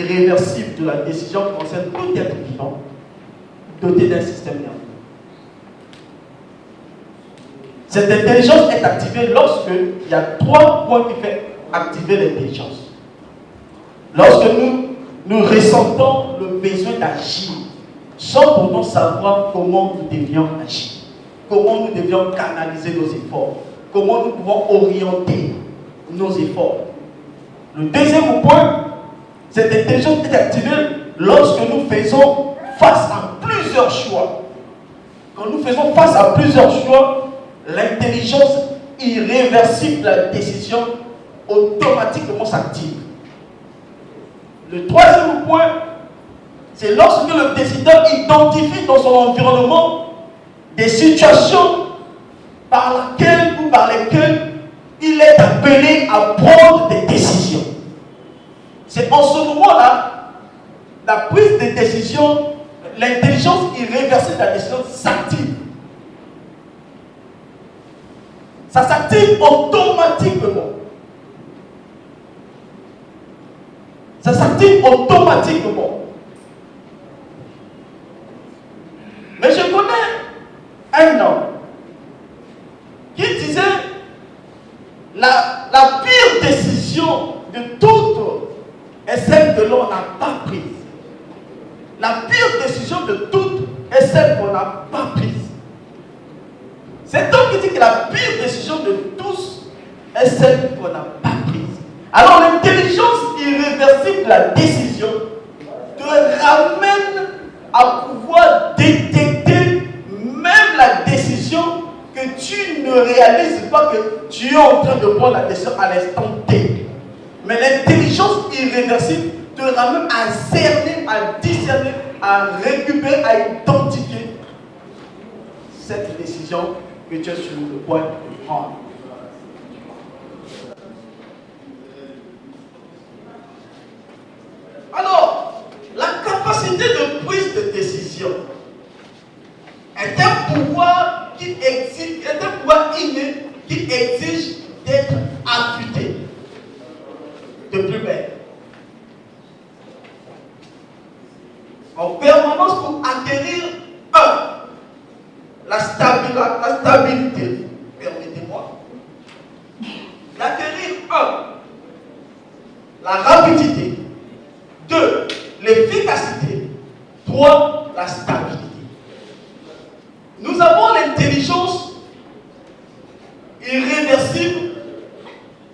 irréversible de la décision concerne tout être vivant doté d'un système nerveux. Cette intelligence est activée lorsque il y a 3 points qui font activer l'intelligence. Lorsque nous ressentons le besoin d'agir, sans pourtant savoir comment nous devions agir, comment nous devions canaliser nos efforts, comment nous pouvons orienter nos efforts. Le deuxième point, cette intelligence est activée lorsque nous faisons face à plusieurs choix. Quand nous faisons face à plusieurs choix, l'intelligence irréversible de la décision automatiquement s'active. Le troisième point, c'est lorsque le décideur identifie dans son environnement des situations par lesquelles il est appelé à prendre des décisions. C'est en ce moment-là, la prise de décision, l'intelligence irréversible de la décision s'active. Ça s'active automatiquement. Ça s'active automatiquement. Mais je connais un homme qui disait la pire décision de toutes est celle que l'on n'a pas prise. La pire décision de toutes est celle qu'on n'a pas prise. Cet homme qui dit que la pire décision de tous est celle qu'on n'a pas prise. Alors l'intelligence irréversible de la décision te ramène à pouvoir détecter même la décision que tu ne réalises pas que tu es en train de prendre la décision à l'instant T. Mais l'intelligence irréversible te ramène à cerner, à discerner, à récupérer, à identifier cette décision que tu es sur le point de prendre. Alors, la capacité de prise de décision est un pouvoir qui exige, est un pouvoir inné qui exige d'être affûté de plus belle. En permanence pour acquérir la stabilité, permettez-moi, d'acquérir la rapidité, 2, l'efficacité, 3, la stabilité. Nous avons l'intelligence irréversible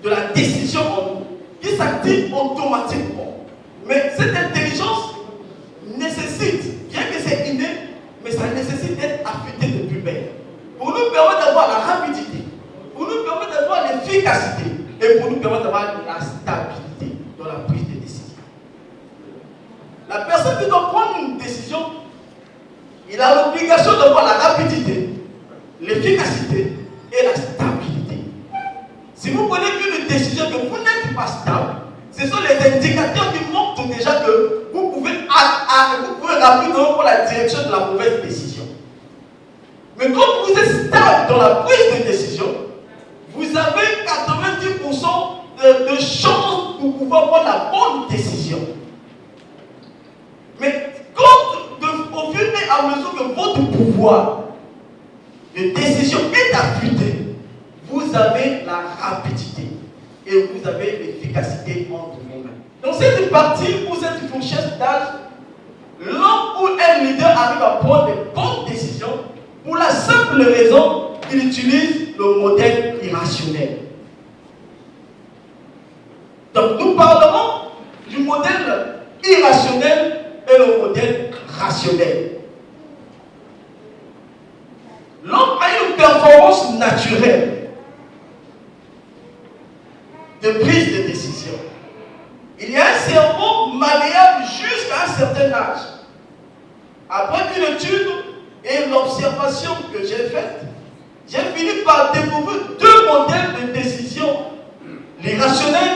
de la décision en nous, qui s'active automatiquement. Mais cette intelligence nécessite, bien que c'est inné, mais ça nécessite d'être affûté de plus belle. Pour nous permettre d'avoir la rapidité, pour nous permettre d'avoir l'efficacité, et pour nous permettre d'avoir la stabilité dans la prise de décision. La personne qui doit prendre une décision, il a l'obligation d'avoir la rapidité, l'efficacité et la stabilité. Si vous prenez une décision que vous n'êtes pas stable, ce sont les indicateurs qui montrent déjà que vous pouvez rapidement prendre la direction de la mauvaise décision. Mais quand vous êtes stable dans la prise de décision, vous avez 90% de chances pour pouvoir prendre la bonne décision. Mais au fur et à mesure que votre pouvoir de décision est affûté, vous avez la rapidité et vous avez l'efficacité entre vous-même. Dans cette partie ou cette fourchette d'âge, l'homme ou un leader arrive à prendre des bonnes décisions pour la simple raison qu'il utilise le modèle irrationnel. Donc nous parlerons du modèle irrationnel et le modèle rationnel. L'homme a une performance naturelle de prise de décision. Il y a un cerveau malléable jusqu'à un certain âge. Après une étude et l'observation que j'ai faite, j'ai fini par découvrir 2 modèles de décision, l'irrationnel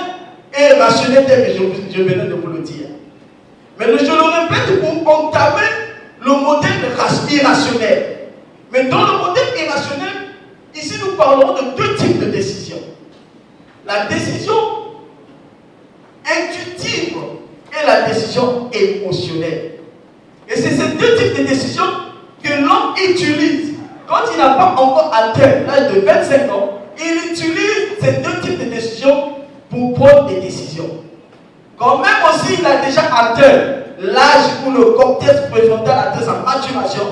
et le rationnel tel que je venais de vous le dire. Mais je le répète pour entamer le modèle irrationnel. Mais dans le modèle irrationnel, ici nous parlerons de 2 types de décisions. La décision intuitive et la décision décision émotionnelle. Et c'est ces deux types de décisions que l'homme utilise. Quand il n'a pas encore atteint l'âge de 25 ans, il utilise ces deux types de décisions pour prendre des décisions. Quand même aussi il a déjà atteint l'âge où le cortex préfrontal atteint sa maturation,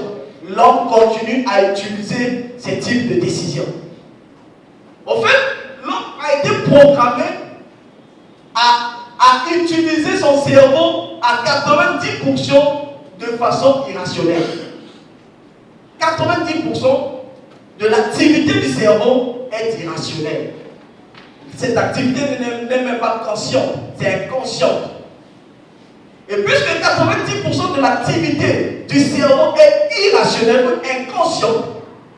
l'homme continue à utiliser ces types de décisions. En fait, l'homme a été programmé à utiliser son cerveau à 90% de façon irrationnelle. 90% de l'activité du cerveau est irrationnelle. Cette activité n'est même pas consciente, c'est inconsciente. Et puisque 90% de l'activité du cerveau est irrationnelle ou inconsciente,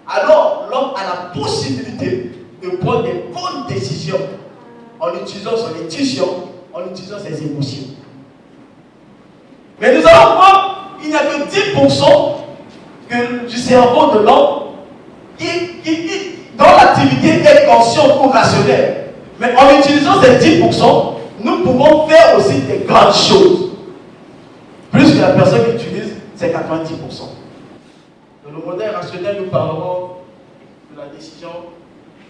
alors l'homme a la possibilité de prendre des bonnes décisions en utilisant son intuition, en utilisant ses émotions. Mais nous allons voir qu'il n'y a que 10% du cerveau de l'homme dont l'activité est consciente ou rationnelle. Mais en utilisant ces 10%, nous pouvons faire aussi des grandes choses. Plus que la personne qui utilise ces 90%. Dans le modèle rationnel, nous parlerons de la décision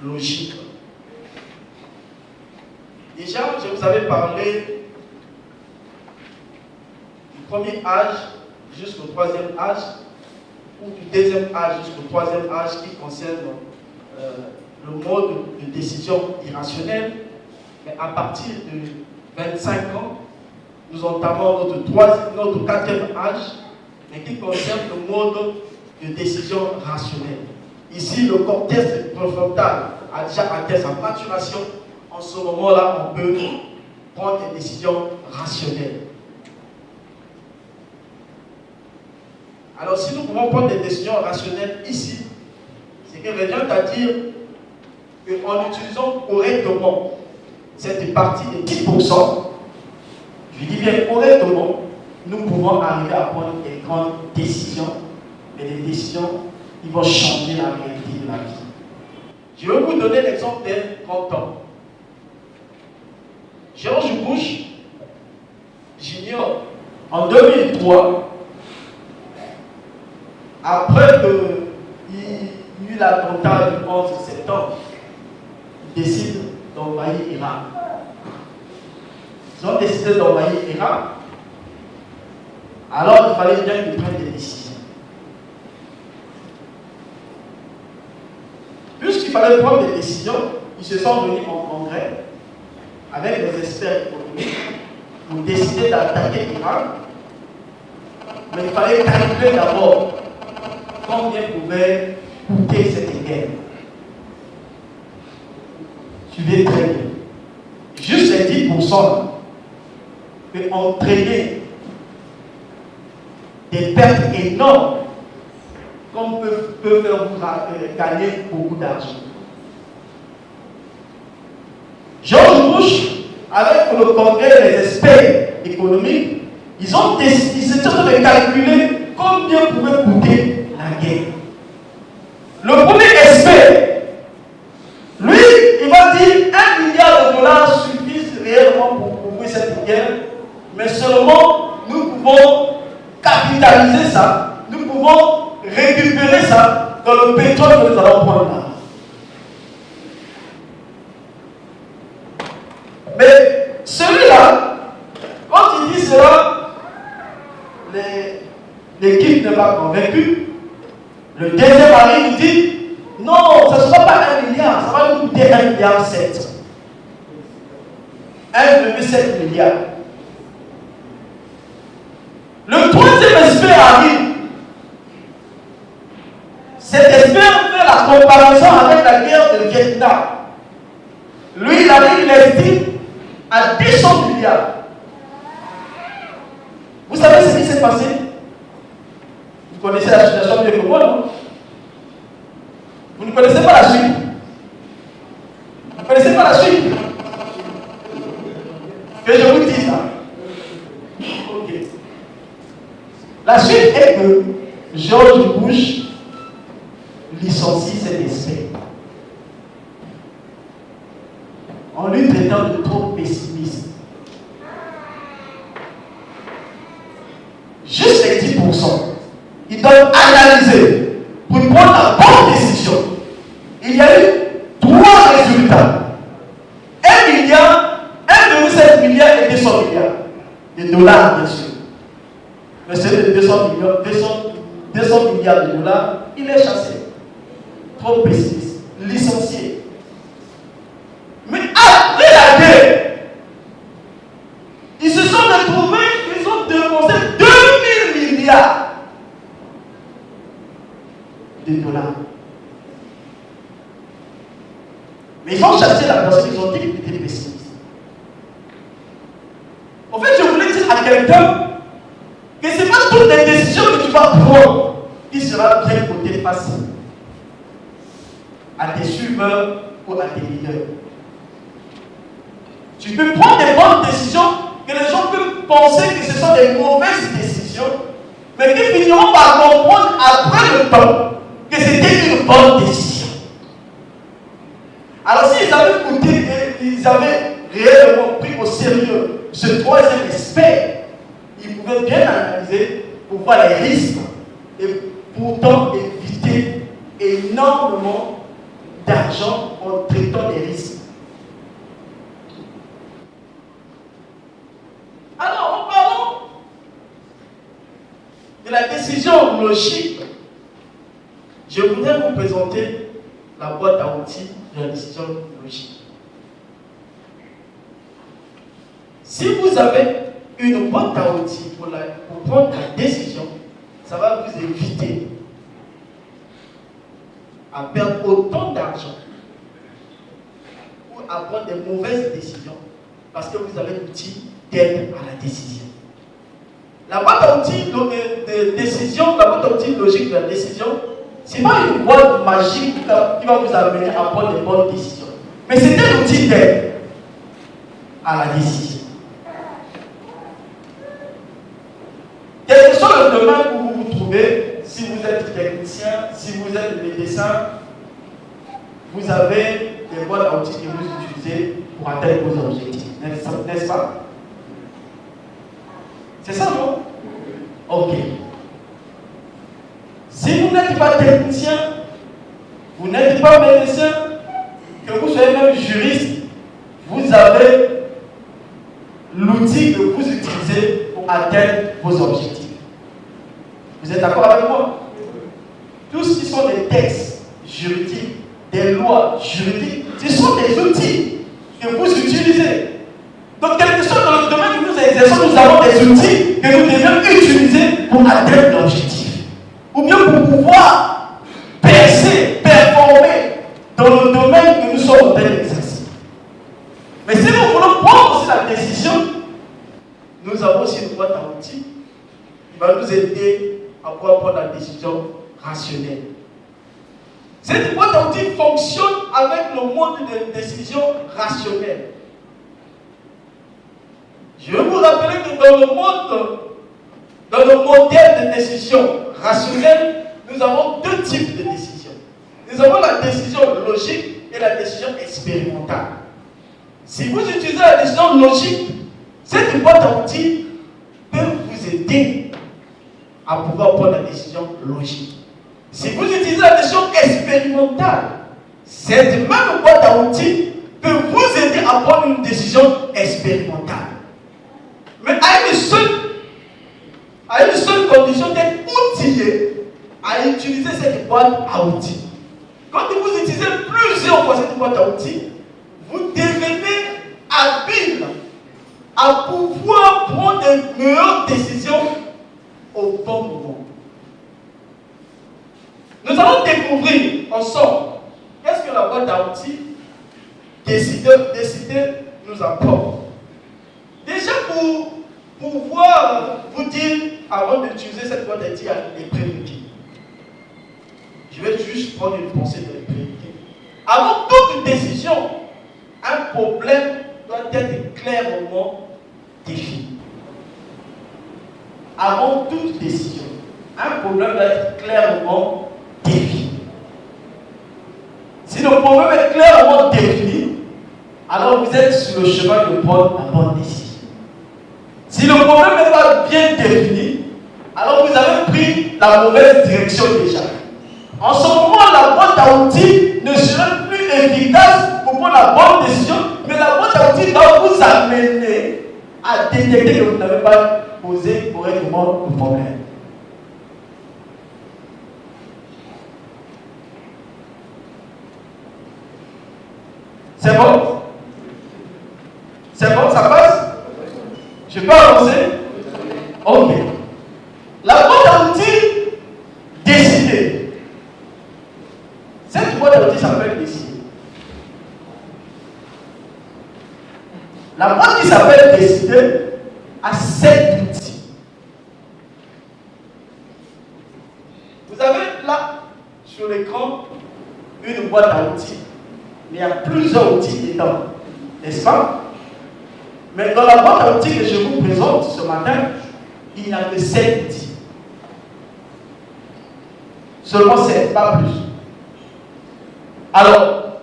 logique. Déjà, je vous avais parlé du premier âge jusqu'au troisième âge, ou du deuxième âge jusqu'au troisième âge qui concerne le mode de décision irrationnelle. Mais à partir de 25 ans, nous entamons notre quatrième âge, mais qui concerne le mode de décision rationnelle. Ici, le cortex préfrontal a déjà atteint sa maturation. En ce moment-là, on peut prendre des décisions rationnelles. Alors, si nous pouvons prendre des décisions rationnelles ici, c'est que revient à dire qu'en utilisant correctement cette partie de 10%, je dis bien correctement, nous pouvons arriver à prendre des grandes décisions, mais des décisions qui vont changer la réalité de la vie. Je vais vous donner l'exemple d'un grand homme. George Bush Jr., en 2003, après qu'il y eut l'attentat du 11 septembre, il décide d'envahir l'Irak. Ils ont décidé d'envahir l'Irak. Alors il fallait bien qu'ils prennent des décisions. Puisqu'il fallait prendre des décisions, ils se sont venus en congrès avec les experts économiques pour décider d'attaquer l'Irak. Mais il fallait calculer d'abord combien pouvait coûter cette guerre. Suivez très bien. Juste les 10% peut entraîner des pertes énormes, comme peut faire vous gagner beaucoup d'argent. George Bush, avec le congrès des experts économiques, ils se sont de calculer combien pouvait coûter la guerre. Le premier expert, lui, il va dire 1 milliard de dollars suffisent réellement pour couvrir cette guerre, mais seulement nous pouvons capitaliser ça, nous pouvons récupérer ça dans le pétrole que nous allons prendre là. Mais celui-là, quand il dit cela, l'équipe n'est pas convaincue. Le deuxième arrive, il dit non, ce ne sera pas 1 milliard, ça va nous coûter 1,7 milliard. 1,7 milliard. Le troisième expert arrive. Cet expert fait la comparaison avec la guerre de Vietnam. Lui, il arrive, il estime à 200 milliards. Vous savez ce qui s'est passé? Vous connaissez la situation mieux que moi, non? Vous ne connaissez pas la suite. Vous ne connaissez pas la suite. Que je vous dise ça. Ok. La suite est que George Bush licencie cet expert en lui traitant de trop pessimiste. 90%. Ils doivent analyser pour prendre la bonne décision. Il y a eu 3 résultats. 1 milliard, 1,7 milliard et 200 milliards de dollars, bien sûr. Mais celui de 200 milliards de dollars, il est chassé. Trop pessimiste, licencié. Mais après la guerre, ils se sont retrouvés, ils ont dépensé 2000 milliards de dollars. Mais ils ont chassé la personne, ils ont dit qu'il était pessimiste. En fait, je voulais dire à quelqu'un que ce n'est pas toutes les décisions que tu vas prendre qui sera bien côté facile à tes suiveurs ou à tes leaders. Tu peux prendre des bonnes décisions que les gens peuvent penser que ce sont des mauvaises décisions, mais qui finiront par comprendre après le temps que c'était une bonne décision. Alors s'ils avaient écouté et ils avaient réellement pris au sérieux ce 3e aspect, ils pouvaient bien analyser pour voir les risques et pourtant éviter énormément d'argent en traitant les risques. Alors, en parlant de la décision logique, je voudrais vous présenter la boîte à outils de la décision logique. Si vous avez une boîte à outils pour prendre la décision, ça va vous éviter à perdre autant d'argent ou à prendre des mauvaises décisions parce que vous avez l'outil d'aide à la décision. La boîte à outils de décision, la boîte à outils logique de la décision, ce n'est pas une boîte magique qui va vous amener à prendre des bonnes décisions. Mais c'est un outil d'aide à la décision. Quel que soit le domaine où vous vous trouvez, si vous êtes technicien, si vous êtes médecin, vous avez des boîtes à outils que vous utilisez pour atteindre vos objectifs. N'est-ce pas? C'est ça, non? Ok. Si vous n'êtes pas technicien, vous n'êtes pas médecin, que vous soyez même juriste, vous avez l'outil que vous utilisez pour atteindre vos objectifs. Vous êtes d'accord avec moi? Tout ce qui sont des textes juridiques, des lois juridiques, ce sont des outils que vous utilisez. Donc, quel que soit dans le domaine que nous exerçons, nous avons des outils que nous devons utiliser pour atteindre l'objectif. Ou bien pour pouvoir percer, performer dans le domaine que nous sommes en train d'exercer. Mais si nous voulons prendre aussi la décision, nous avons aussi une boîte à outils qui va nous aider à pouvoir prendre la décision rationnelle. Cette boîte à outils fonctionne avec le mode de décision rationnelle. Je vais vous rappeler que dans le modèle de décision rationnelle, nous avons 2 types de décisions. Nous avons la décision logique et la décision expérimentale. Si vous utilisez la décision logique, cette boîte à outils peut vous aider à pouvoir prendre la décision logique. Si vous utilisez la décision expérimentale, cette même boîte à outils peut vous aider à prendre une décision expérimentale. Mais à une seule condition d'être outillé à utiliser cette boîte à outils. Quand vous utilisez plusieurs fois cette boîte à outils, vous devenez habile à pouvoir prendre de meilleures décisions au bon moment. Nous allons découvrir ensemble qu'est-ce que la boîte à outils décider nous apporte. Déjà pour pouvoir vous dire, avant d'utiliser cette boîte à outils, les prérequis. Je vais juste prendre une pensée de les prérequis. Avant toute décision, un problème doit être clairement défini. Avant toute décision, un problème doit être clairement défini. Si le problème est clairement défini, alors vous êtes sur le chemin de prendre la bonne décision. Si le problème n'est pas bien défini, alors vous avez pris la mauvaise direction déjà. En ce moment, la boîte à outils ne sera plus efficace pour prendre la bonne décision, mais la boîte à outils va vous amener à détecter que vous n'avez pas posé correctement le problème. C'est bon? C'est bon, ça passe? Je peux avancer? Ok. La boîte à outils, décider. Cette boîte à outils s'appelle décider. La boîte qui s'appelle décider a 7 outils. Vous avez là, sur l'écran, une boîte à outils. Mais il y a plusieurs outils dedans, n'est-ce pas? Mais dans la boîte à outils que je vous présente ce matin, il n'y a que 7 outils. Seulement 7, pas plus. Alors,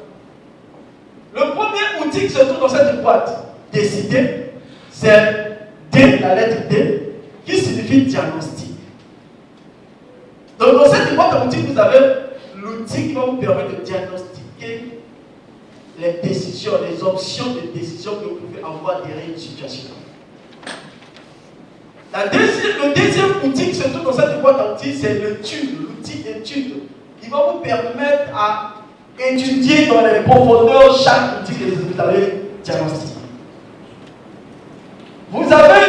le premier outil qui se trouve dans cette boîte, décider, c'est D, la lettre D, qui signifie diagnostic. Donc dans cette boîte à outils, vous avez l'outil qui va vous permettre de diagnostiquer les décisions, les options de décision que vous pouvez avoir derrière une situation. Le deuxième outil qui se trouve dans cette boîte à outils, c'est l'outil d'étude, qui va vous permettre à étudier dans les profondeurs chaque outil que vous avez diagnostiqué. Vous avez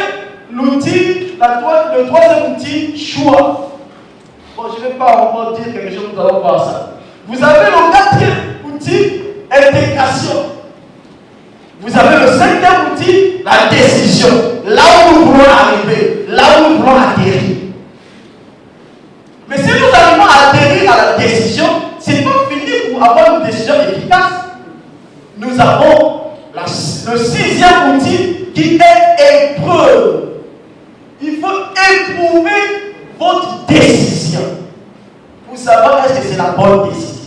l'outil, le troisième outil, choix. Bon, je ne vais pas encore dire quelque chose, nous allons voir ça. Vous avez le quatrième outil, intégration. Vous avez le cinquième outil, la décision. Là où nous voulons arriver, là où nous voulons atterrir. Mais si nous arrivons à atterrir à la décision, ce n'est pas fini pour avoir une décision efficace. Nous avons le sixième outil qui est épreuve. Il faut éprouver votre décision pour savoir est-ce que c'est la bonne décision.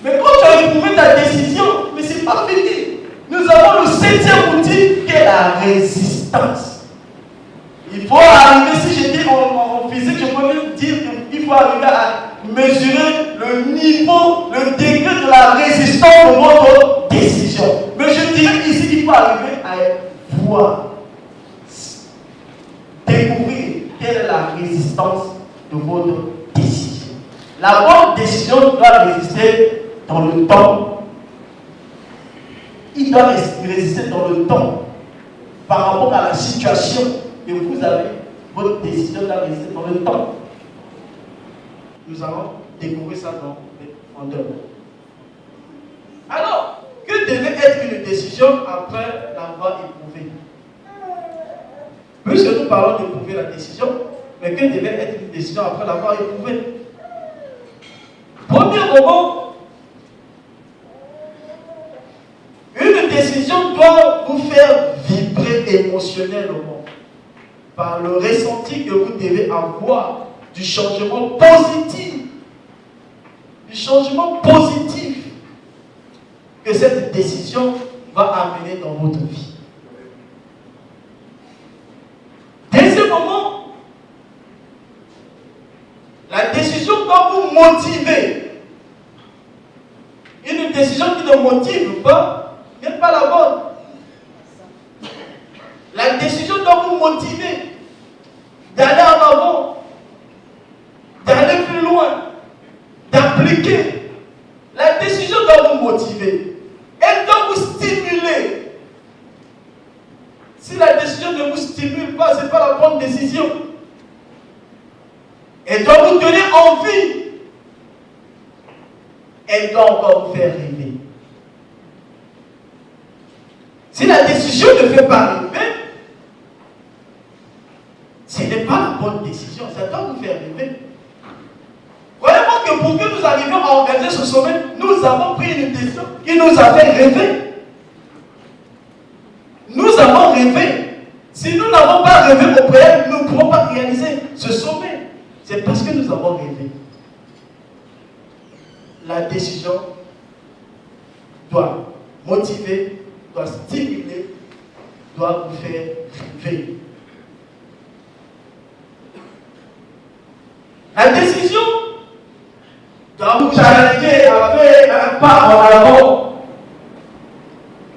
Mais quand tu as éprouvé ta décision, mais ce n'est pas fini. Nous avons le septième outil qui est la résistance. Il faut arriver, si j'étais en physique, je pourrais dire qu'il faut arriver à mesurer le niveau, le degré de la résistance de votre décision. Mais je dirais ici qu'il faut arriver à voir, découvrir quelle est la résistance de votre décision. La bonne décision doit résister dans le temps. Il doit résister dans le temps par rapport à la situation que vous avez. Votre décision doit résister dans le temps. Nous allons découvrir ça dans les profondeurs. Alors, que devait être une décision après l'avoir éprouvée? Puisque nous parlons d'éprouver la décision, mais que devait être une décision après l'avoir éprouvée? Premier moment, une décision doit vous faire vibrer émotionnellement par le ressenti que vous devez avoir du changement positif. Du changement positif que cette décision va amener dans votre vie. Deuxièmement, la décision doit vous motiver. Une décision qui ne motive pas n'est pas la bonne. La décision doit vous motiver d'aller en avant, d'aller plus loin, d'appliquer. La décision doit vous motiver. Elle doit vous stimuler. Si la décision ne vous stimule pas, ce n'est pas la bonne décision. Elle doit vous donner envie. Elle doit encore vous faire rêver. Si la décision ne fait pas rêver, ce n'est pas la bonne décision. Ça doit vous faire rêver. Croyez-moi que pour que nous arrivions à organiser ce sommet, nous avons pris une décision qui nous a fait rêver. Nous avons rêvé. Si nous n'avons pas rêvé au préalable, nous ne pourrons pas réaliser ce sommet. C'est parce que nous avons rêvé. La décision doit motiver, doit stimuler, doit vous faire rêver. La décision doit vous challenger à faire un pas en avant.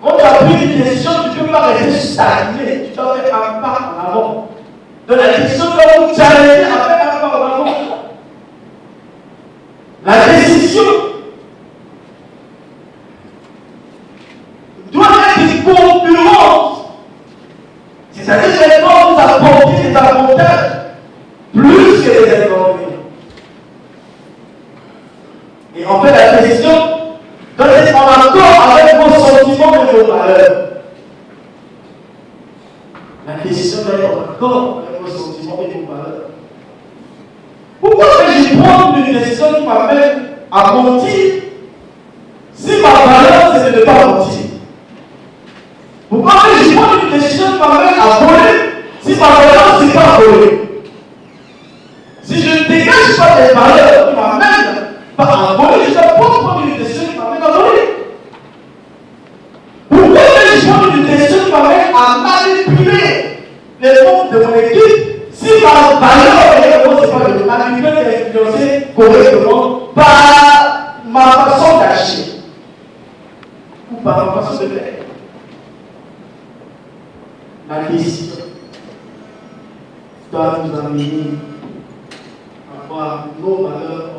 Quand tu as pris une décision, tu ne peux pas rester stagné. Tu dois faire un pas en avant. Donc la décision doit vous challenger à faire un pas en avant. La décision doit être concurrente. C'est-à-dire qu'elle doit vous apporter des avantages plus que les inconvénients. Et en fait, la décision doit être en accord avec vos sentiments et vos valeurs. La décision doit être en accord avec vos sentiments et vos valeurs. Pourquoi vais-je prendre une décision qui m'amène à mentir si ma valeur c'est de ne pas mentir? Pourquoi vais-je prendre une décision qui m'amène à voler si ma valeur c'est pas voler? Si je ne dégage pas des valeurs qui m'amènent pas à voler, je ne dois pas prendre une décision qui m'amène à voler. Pourquoi vais-je prendre une décision qui m'amène à manipuler les membres de mon équipe si ma valeur est de manipuler et d'influencer correctement par ma façon d'agir ou par ma façon de faire? La décision doit nous amener à voir nos valeurs